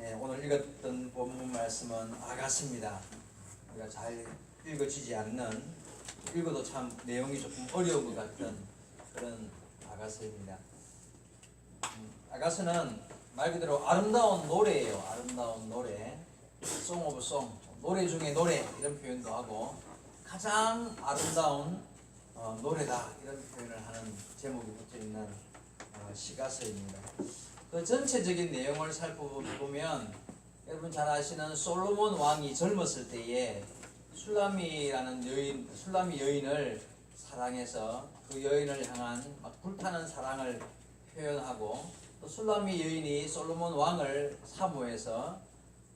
오늘 읽었던 본문 말씀은 아가서입니다. 우리가 잘 읽어지지 않는, 읽어도 참 내용이 조금 어려운 것 같은 그런 아가서입니다. 아가서는 말 그대로 아름다운 노래예요. 아름다운 노래, Song of Song, 노래 중에 노래 이런 표현도 하고 가장 아름다운 노래다 이런 표현을 하는 제목이 붙어 있는 시가서입니다. 그 전체적인 내용을 살펴보면 여러분 잘 아시는 솔로몬 왕이 젊었을 때에 술람미 여인을 사랑해서 그 여인을 향한 막 불타는 사랑을 표현하고, 또 술람미 여인이 솔로몬 왕을 사모해서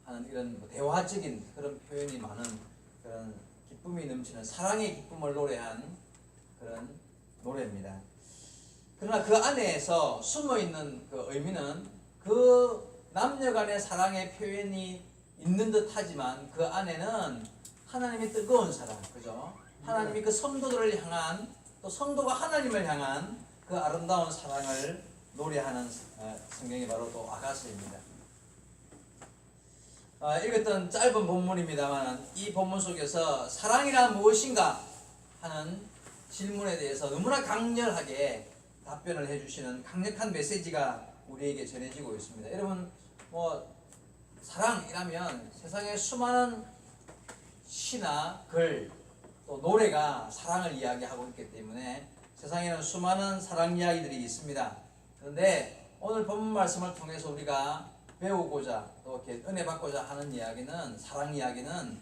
하는 이런 대화적인 그런 표현이 많은 그런 기쁨이 넘치는 사랑의 기쁨을 노래한 그런 노래입니다. 그러나 그 안에서 숨어있는 그 의미는 그 남녀간의 사랑의 표현이 있는 듯 하지만 그 안에는 하나님의 뜨거운 사랑, 그죠? 하나님이 그 성도들을 향한, 또 성도가 하나님을 향한 그 아름다운 사랑을 노래하는 성경이 바로 또 아가서입니다. 읽었던 짧은 본문입니다만 이 본문 속에서 사랑이란 무엇인가 하는 질문에 대해서 너무나 강렬하게 답변을 해주시는 강력한 메시지가 우리에게 전해지고 있습니다. 여러분 사랑이라면 세상에 수많은 시나 글, 또 노래가 사랑을 이야기하고 있기 때문에 세상에는 수많은 사랑 이야기들이 있습니다. 그런데 오늘 본문 말씀을 통해서 우리가 배우고자 또 이렇게 은혜 받고자 하는 이야기는, 사랑 이야기는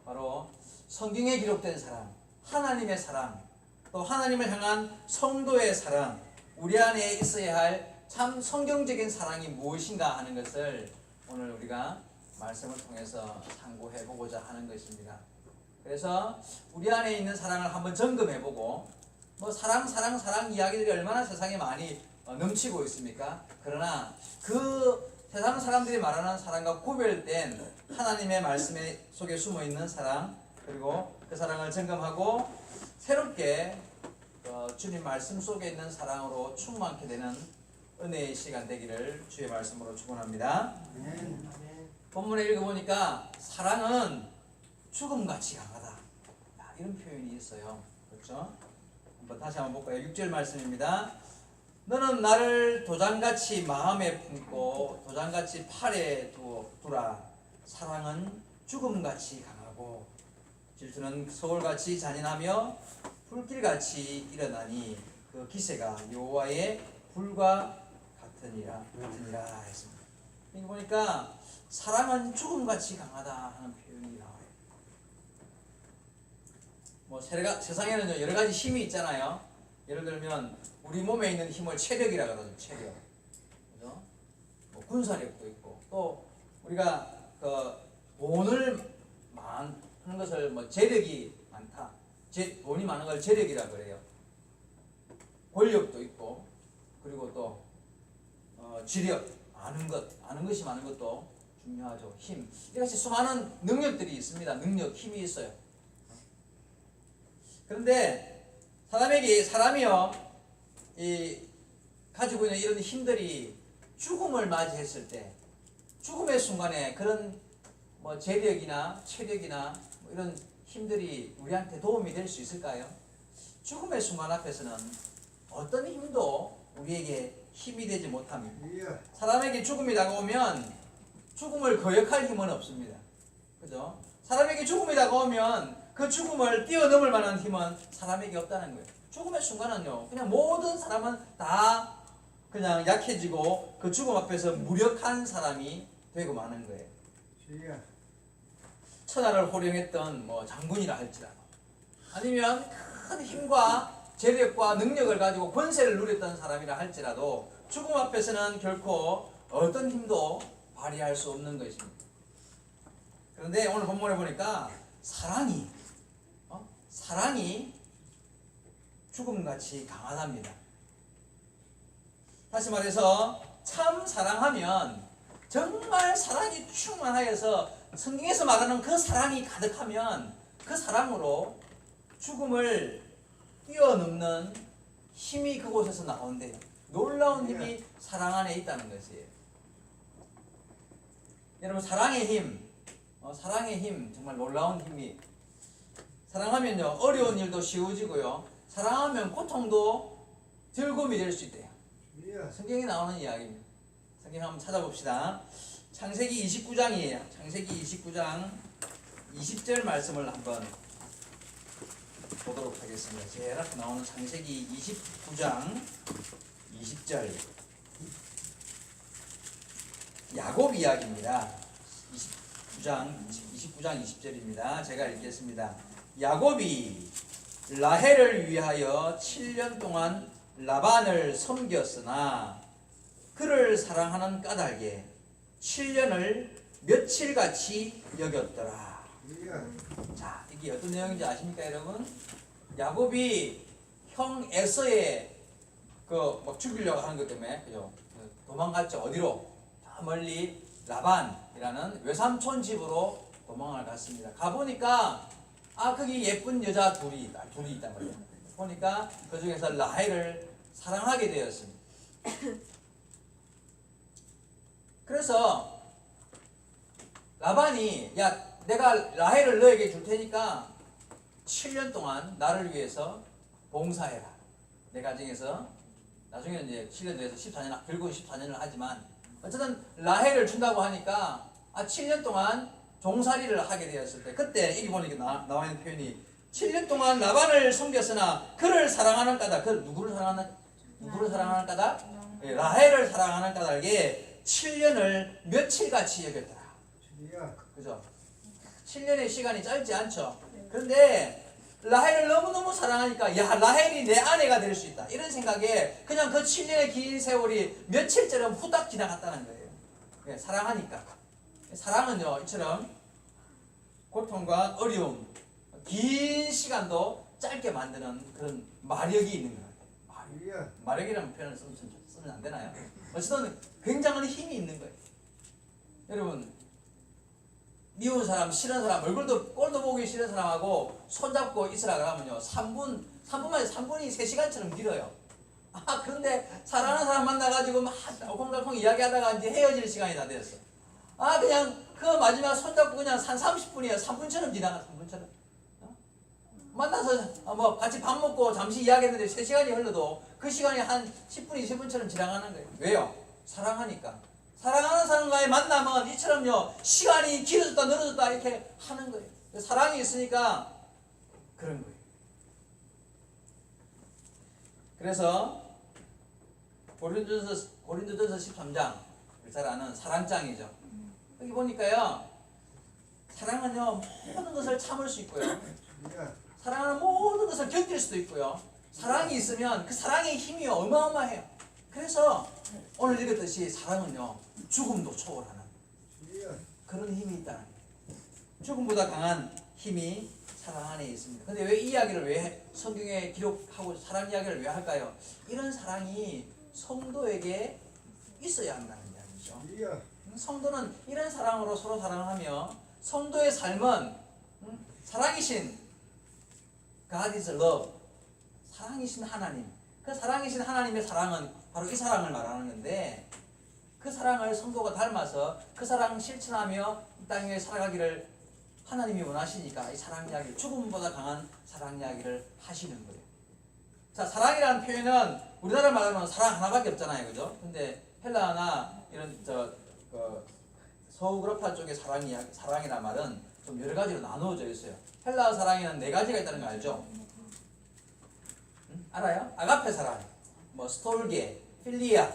바로 성경에 기록된 사랑, 하나님의 사랑, 또 하나님을 향한 성도의 사랑, 우리 안에 있어야 할 참 성경적인 사랑이 무엇인가 하는 것을 오늘 우리가 말씀을 통해서 상고해 보고자 하는 것입니다. 그래서 우리 안에 있는 사랑을 한번 점검해보고, 사랑 이야기들이 얼마나 세상에 많이 넘치고 있습니까? 그러나 그 세상 사람들이 말하는 사랑과 구별된 하나님의 말씀 속에 숨어있는 사랑, 그리고 그 사랑을 점검하고 새롭게 주님 말씀 속에 있는 사랑으로 충만케 되는 은혜의 시간 되기를 주의 말씀으로 축원합니다. 본문에 읽어보니까 사랑은 죽음같이 강하다, 이런 표현이 있어요. 그렇죠? 다시 한번 볼까요? 6절 말씀입니다. 너는 나를 도장같이 마음에 품고 도장같이 팔에 두라. 사랑은 죽음같이 강하고 질투는 소울같이 잔인하며 불길같이 일어나니 그 기세가 여호와의 불과 같으니라 했습니다. 여기 보니까 사랑은 죽음같이 강하다 하는 표현이 나와요. 세상에는 여러 가지 힘이 있잖아요. 예를 들면 우리 몸에 있는 힘을 체력이라 그러죠. 체력. 그죠? 군사력도 있고, 또 우리가 돈을 하는 것을 재력이 많다. 돈이 많은 걸 재력이라 그래요. 권력도 있고, 그리고 또 지력, 아는 것이 많은 것도 중요하죠. 힘. 이같이 수많은 능력들이 있습니다. 능력, 힘이 있어요. 그런데 사람이요, 가지고 있는 이런 힘들이 죽음을 맞이했을 때, 죽음의 순간에 그런 재력이나 체력이나 이런 힘들이 우리한테 도움이 될 수 있을까요? 죽음의 순간 앞에서는 어떤 힘도 우리에게 힘이 되지 못합니다. 사람에게 죽음이 다가오면 죽음을 거역할 힘은 없습니다. 그죠? 사람에게 죽음이 다가오면 그 죽음을 뛰어넘을 만한 힘은 사람에게 없다는 거예요. 죽음의 순간은요, 그냥 모든 사람은 다 그냥 약해지고 그 죽음 앞에서 무력한 사람이 되고 마는 거예요. 천하를 호령했던 장군이라 할지라도, 아니면 큰 힘과 재력과 능력을 가지고 권세를 누렸던 사람이라 할지라도 죽음 앞에서는 결코 어떤 힘도 발휘할 수 없는 것입니다. 그런데 오늘 본문에 보니까 사랑이 죽음같이 강하답니다. 다시 말해서 참 사랑하면, 정말 사랑이 충만하여서 성경에서 말하는 그 사랑이 가득하면 그 사랑으로 죽음을 뛰어넘는 힘이 그곳에서 나온대요. 놀라운 힘이 사랑 안에 있다는 것이에요. 여러분 사랑의 힘, 사랑의 힘 정말 놀라운 힘이. 사랑하면요 어려운 일도 쉬워지고요. 사랑하면 고통도 즐거움이 될 수 있대요. 성경에 나오는 이야기입니다. 성경 한번 찾아봅시다. 창세기 29장이에요. 창세기 29장 20절 말씀을 한번 보도록 하겠습니다. 제일 앞에 나오는 창세기 29장 20절 야곱 이야기입니다. 29장 20절입니다. 제가 읽겠습니다. 야곱이 라헬을 위하여 7년 동안 라반을 섬겼으나 그를 사랑하는 까닭에 7년을 며칠같이 여겼더라. 자, 이게 어떤 내용인지 아십니까, 여러분? 야곱이 형 에서의 막 죽이려고 하는 것 때문에, 그죠? 도망갔죠. 어디로? 저 멀리 라반이라는 외삼촌 집으로 도망을 갔습니다. 가보니까 거기 예쁜 여자 둘이 있단 말이에요. 보니까 그 중에서 라헬을 사랑하게 되었습니다. 그래서 라반이 내가 라헬을 너에게 줄 테니까 7년 동안 나를 위해서 봉사해라. 내 가정에서 나중에는 이제 7년 뒤에서 14년 결국은 14년을 하지만 어쨌든 라헬을 준다고 하니까 7년 동안 종살이를 하게 되었을 때 그때 여기 보니까 나와 있는 표현이 7년 동안 라반을 섬겼으나 그를 사랑하는 까닭. 누구를 사랑하는 까닭? 라헬을 사랑하는 까닭에 7년을 며칠같이 여겼더라. 그죠? 7년의 시간이 짧지 않죠. 그런데 라헬을 너무너무 사랑하니까 라헬이 내 아내가 될 수 있다. 이런 생각에 그냥 그 7년의 긴 세월이 며칠처럼 후딱 지나갔다는 거예요. 사랑하니까. 사랑은요, 이처럼 고통과 어려움, 긴 시간도 짧게 만드는 그런 마력이 있는 거예요. 마력이라는 표현을 쓰면 안 되나요? 어쨌든 굉장한 힘이 있는 거예요. 여러분, 미운 사람, 싫은 사람, 꼴도 보기 싫은 사람하고 손잡고 있으라 그러면요 3분이 3시간처럼 길어요. 그런데 사랑하는 사람 만나가지고 막 알콩달콩 이야기하다가 이제 헤어질 시간이 다 됐어. 그냥 그 마지막 손잡고 그냥 한 30분이에요. 3분처럼 지나가. 3분처럼 만나서 같이 밥 먹고 잠시 이야기했는데 3시간이 흘러도 그 시간이 한 10분, 20분처럼 지나가는 거예요. 왜요? 사랑하니까. 사랑하는 사람과의 만남은 이처럼요 시간이 길어졌다 늘어졌다 이렇게 하는 거예요. 사랑이 있으니까 그런 거예요. 그래서 고린도전서 13장 잘 아는 사랑장이죠. 여기 보니까요 사랑은요 모든 것을 참을 수 있고요, 사랑하는 모든 것을 견딜 수도 있고요, 사랑이 있으면 그 사랑의 힘이 어마어마해요. 그래서 오늘 읽었듯이 사랑은요 죽음도 초월하는 그런 힘이 있다는 거예요. 죽음보다 강한 힘이 사랑 안에 있습니다. 근데 왜 이 이야기를 왜 성경에 기록하고 사랑 이야기를 왜 할까요? 이런 사랑이 성도에게 있어야 한다는 이야기죠. 성도는 이런 사랑으로 서로 사랑하며 성도의 삶은 사랑이신 God is love, 사랑이신 하나님, 그 사랑이신 하나님의 사랑은 바로 이 사랑을 말하는 건데 그 사랑을 성도가 닮아서 그 사랑을 실천하며 이 땅 위에 살아가기를 하나님이 원하시니까 이 사랑 이야기, 죽음보다 강한 사랑 이야기를 하시는 거예요. 자, 사랑이라는 표현은 우리나라 말로는 사랑 하나밖에 없잖아요, 그죠? 근데 헬라나 이런 서우그라파 쪽의 사랑이란 말은 좀 여러 가지로 나누어져 있어요. 헬라 사랑에는 4가지가 있다는 거 알죠? 알아요? 아가페 사랑, 스톨게, 필리아,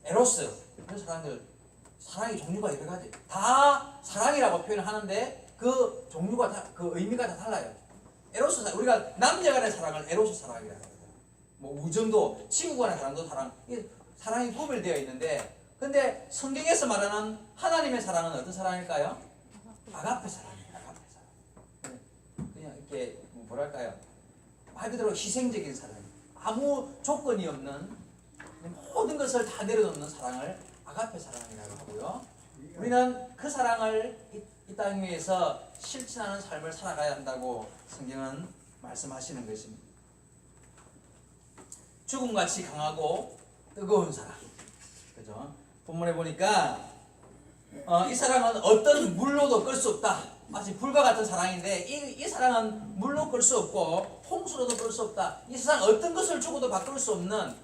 에로스, 이런 사랑의 종류가 여러 가지. 다 사랑이라고 표현을 하는데 그 종류가 다, 그 의미가 다 달라요. 에로스 사랑, 우리가 남녀간의 사랑을 에로스 사랑이라고 해요. 우정도, 친구간의 사랑도 사랑이 구별되어 있는데, 근데 성경에서 말하는 하나님의 사랑은 어떤 사랑일까요? 아가페 사랑이에요. 아가페 사랑. 그냥 이렇게 뭐랄까요? 말 그대로 희생적인 사랑. 아무 조건이 없는 모든 것을 다 내려놓는 사랑을 아가페 사랑이라고 하고요. 우리는 그 사랑을 이 땅 위에서 실천하는 삶을 살아가야 한다고 성경은 말씀하시는 것입니다. 죽음같이 강하고 뜨거운 사랑. 그죠? 본문에 보니까 이 사랑은 어떤 물로도 끌 수 없다. 마치 불과 같은 사랑인데 이 사랑은 물로 끌 수 없고 홍수로도 끌 수 없다. 이 세상 어떤 것을 주고도 바꿀 수 없는,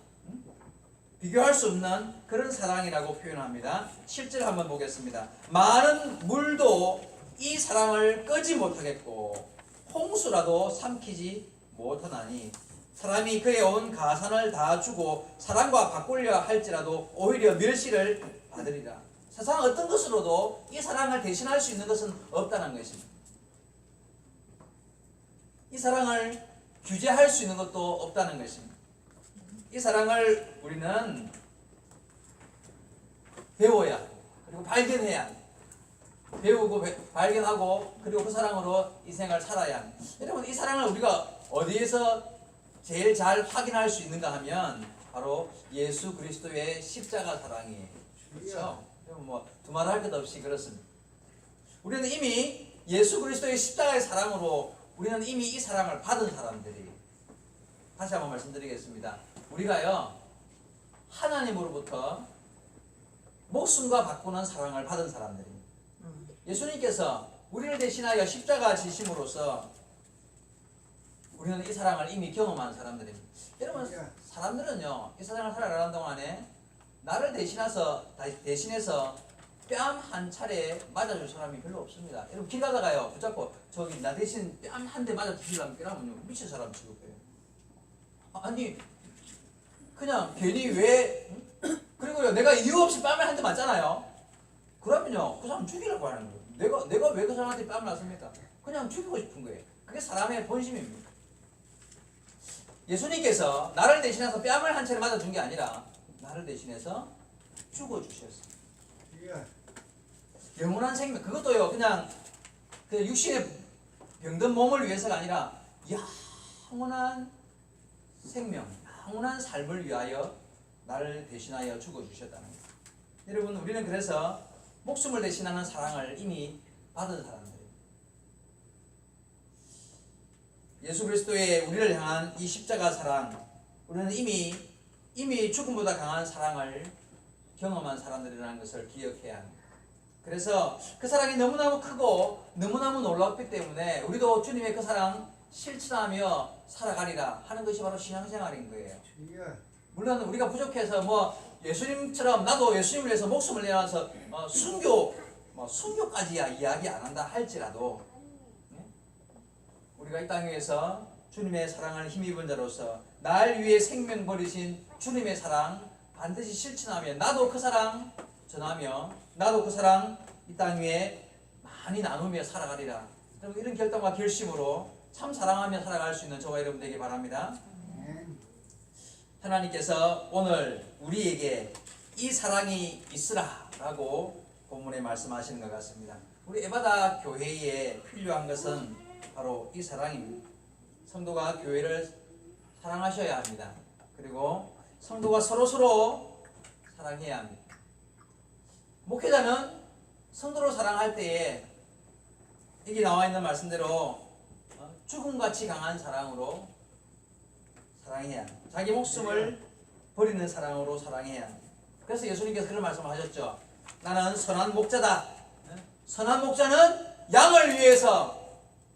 비교할 수 없는 그런 사랑이라고 표현합니다. 실제로 한번 보겠습니다. 많은 물도 이 사랑을 끄지 못하겠고 홍수라도 삼키지 못하나니 사람이 그의 온 가산을 다 주고 사랑과 바꾸려 할지라도 오히려 멸시를 받으리라. 세상 어떤 것으로도 이 사랑을 대신할 수 있는 것은 없다는 것입니다. 이 사랑을 규제할 수 있는 것도 없다는 것입니다. 이 사랑을 우리는 배워야 하고 그리고 발견해야 합니다. 배우고 발견하고 그리고 그 사랑으로 이 생을 살아야 합니다. 여러분, 이 사랑을 우리가 어디에서 제일 잘 확인할 수 있는가 하면 바로 예수 그리스도의 십자가 사랑이에요. 그렇죠? 뭐 두말할 것 없이 그렇습니다. 우리는 이미 예수 그리스도의 십자가의 사랑으로 우리는 이미 이 사랑을 받은 사람들이, 다시 한번 말씀드리겠습니다. 우리가요 하나님으로부터 목숨과 바꾸는 사랑을 받은 사람들입니다. 예수님께서 우리를 대신하여 십자가 지심으로써 우리는 이 사랑을 이미 경험한 사람들입니다. 여러분, 사람들은요 이 세상을 살아가는 동안에 나를 대신해서 뺨 한 차례 맞아줄 사람이 별로 없습니다. 여러분, 길 가다가요 붙잡고 저기 나 대신 뺨 한 대 맞아주시려면 그러면요 미친 사람 취급해요. 아니 그냥 괜히 왜, 그리고요 내가 이유 없이 뺨을 한 대 맞잖아요. 그러면요 그 사람 죽이려고 하는 거예요. 내가 왜 그 사람한테 뺨을 맞습니까? 그냥 죽이고 싶은 거예요. 그게 사람의 본심입니다. 예수님께서 나를 대신해서 뺨을 한 차례 맞아준 게 아니라 나를 대신해서 죽어주셨어요. 영원한 생명, 그것도요 그냥 그 육신의 병든 몸을 위해서가 아니라 영원한 생명, 영원한 삶을 위하여 나를 대신하여 죽어주셨다는 거예요. 여러분, 우리는 그래서 목숨을 대신하는 사랑을 이미 받은 사람들입니다. 예수 그리스도의 우리를 향한 이 십자가 사랑, 우리는 이미 죽음보다 강한 사랑을 경험한 사람들이라는 것을 기억해야 합니다. 그래서 그 사랑이 너무너무 크고 너무너무 놀랍기 때문에 우리도 주님의 그 사랑 실천하며 살아가리라 하는 것이 바로 신앙생활인 거예요. 물론 우리가 부족해서 뭐 예수님처럼 나도 예수님을 위해서 목숨을 내어서 순교까지야 이야기 안 한다 할지라도 우리가 이 땅 위에서 주님의 사랑을 힘입은 자로서 날 위해 생명 버리신 주님의 사랑 반드시 실천하며 나도 그 사랑 전하며 나도 그 사랑 이 땅 위에 많이 나누며 살아가리라. 이런 결단과 결심으로 참 사랑하며 살아갈 수 있는 저와 여러분 되길 바랍니다. 하나님께서 오늘 우리에게 이 사랑이 있으라 라고 본문에 말씀하시는 것 같습니다. 우리 에바다 교회에 필요한 것은 바로 이 사랑입니다. 성도가 교회를 사랑하셔야 합니다. 그리고 성도가 서로 사랑해야 합니다. 목회자는 성도를 사랑할 때에 여기 나와 있는 말씀대로 죽음같이 강한 사랑으로 사랑해야 합니다. 자기 목숨을 버리는 사랑으로 사랑해야 합니다. 그래서 예수님께서 그런 말씀을 하셨죠. 나는 선한 목자다. 선한 목자는 양을 위해서,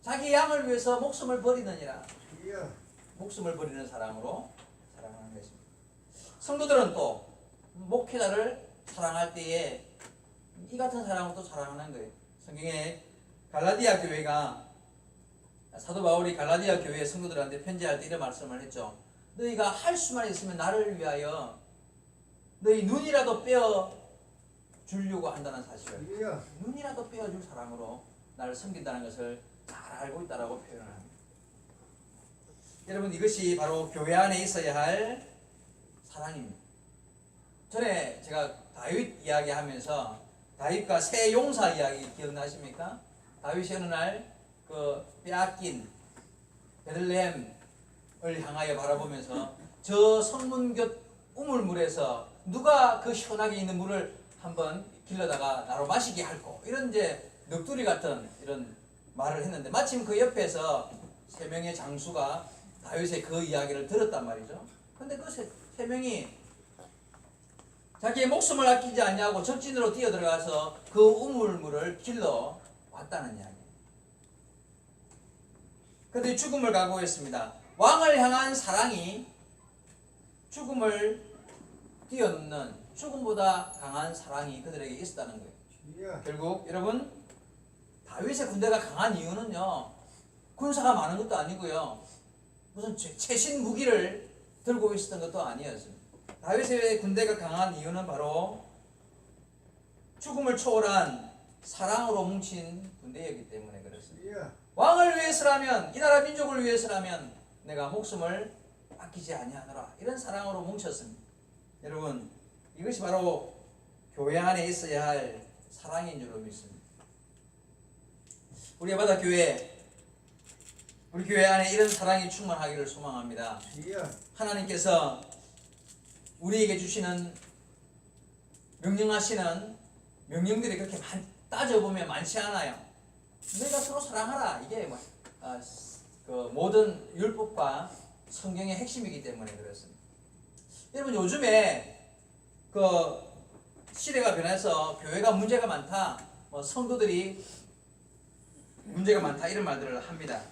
자기 양을 위해서 목숨을 버리느니라. 목숨을 버리는 사랑으로 사랑하는 것입니다. 성도들은 또 목회자를 사랑할 때에 이 같은 사랑을 또 사랑하는 거예요. 성경에 갈라디아 교회가, 사도 바울이 갈라디아 교회 성도들한테 편지할 때 이런 말씀을 했죠. 너희가 할 수만 있으면 나를 위하여 너희 눈이라도 빼어 주려고 한다는 사실을, 눈이라도 빼어줄 사랑으로 나를 섬긴다는 것을 잘 알고 있다라고 표현을 합니다. 여러분, 이것이 바로 교회 안에 있어야 할 사랑입니다. 전에 제가 다윗 이야기하면서 다윗과 새 용사 이야기 기억나십니까? 다윗이 어느 날 그 빼앗긴 베들레헴을 향하여 바라보면서 저 성문곁 우물물에서 누가 그 시원하게 있는 물을 한번 길러다가 나로 마시게 할꼬, 이런 이제 넋두리 같은 이런 말을 했는데, 마침 그 옆에서 세 명의 장수가 다윗의 그 이야기를 들었단 말이죠. 근데 그 세 명이 자기의 목숨을 아끼지 않냐고 적진으로 뛰어들어가서 그 우물물을 길러 왔다는 이야기. 그들이 죽음을 각오했습니다. 왕을 향한 사랑이 죽음을 뛰어넘는 죽음보다 강한 사랑이 그들에게 있었다는 거예요. 결국 여러분, 다윗의 군대가 강한 이유는요, 군사가 많은 것도 아니고요, 무슨 최신 무기를 들고 있었던 것도 아니었습니다. 다윗의 군대가 강한 이유는 바로 죽음을 초월한 사랑으로 뭉친 군대였기 때문에 그렇습니다. 왕을 위해서라면, 이 나라 민족을 위해서라면 내가 목숨을 아끼지 아니하노라, 이런 사랑으로 뭉쳤습니다. 여러분, 이것이 바로 교회 안에 있어야 할 사랑인 줄로 믿습니다. 우리 바다 교회, 우리 교회 안에 이런 사랑이 충만하기를 소망합니다. 하나님께서 우리에게 주시는 명령하시는 명령들이 그렇게 따져보면 많지 않아요. 너희가 서로 사랑하라, 이게 그 모든 율법과 성경의 핵심이기 때문에 그렇습니다. 여러분, 요즘에 그 시대가 변해서 교회가 문제가 많다, 성도들이 문제가 많다, 이런 말들을 합니다.